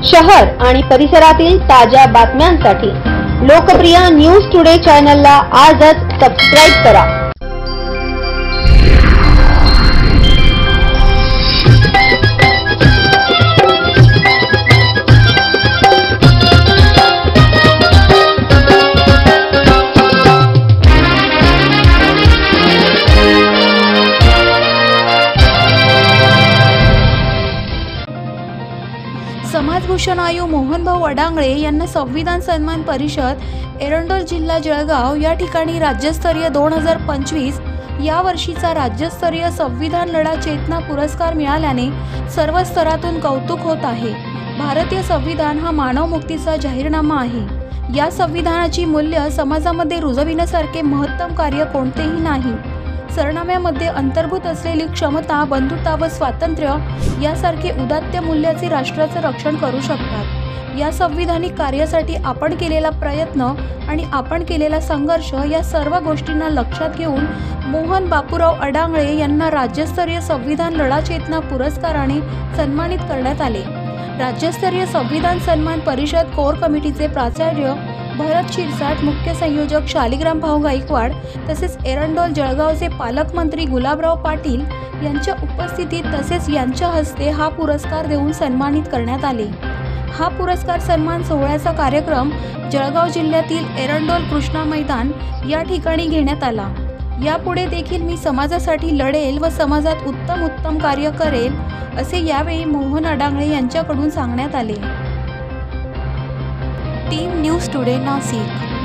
शहर आणि परिसरातील ताज्या बातम्यांसाठी लोकप्रिय न्यूज टुडे चॅनलला आजच सबस्क्राइब करा। समाजभूषण आयु मोहनभाऊ अडांगळे यांना संविधान सन्मान परिषद एरंडोल जिल्हा जळगाव या ठिकाणी राज्यस्तरीय 2025 या वर्षीचा राज्यस्तरीय संविधान लढा चेतना पुरस्कार मिळाल्याने सर्व स्तरातून कौतुक होत आहे। भारतीय संविधान हा मानव मुक्तीचा जाहीरनामा आहे। या संविधानाची मूल्य समाजामध्ये रुजविण्यासारखे महत्तम कार्य कोणतेही नाही। सरनाम्यामध्ये अंतर्भूत असलेली क्षमता, बंधुता व स्वातंत्र्य यासारखे उदात्त मूल्याचे राष्ट्राचे रक्षण करू शकतात। या संविधानिक कार्यासाठी आपण केलेला प्रयत्न आणि आपण केलेला संघर्ष या सर्व गोष्टींना लक्षात घेऊन मोहन बापूराव अडांगळे यांना राज्यस्तरीय संविधान लढा चेतना पुरस्काराने सन्मानित करण्यात आले। राज्यस्तरीय संविधान सन्मान परिषद कोर कमिटीचे प्राचार्य भरत शिरसाट, मुख्य संयोजक शालिग्राम भाऊ गायकवाड तसेच एरंडोल जळगावचे पालकमंत्री गुलाबराव पाटील यांच्या उपस्थितीत तसेच यांच्या हस्ते हा पुरस्कार देऊन सन्मानित करण्यात आले। हा पुरस्कार सन्मान सोहळ्याचा कार्यक्रम जळगाव जिल्ह्यातील एरंडोल कृष्णा मैदान या ठिकाणी घेण्यात आला। यापुढे देखील मी समाजासाठी लढेल व समाजात उत्तम कार्य करेल असे यावेळी मोहन अडांगळे यांच्याकडून सांगण्यात आले। Team news today Nashik.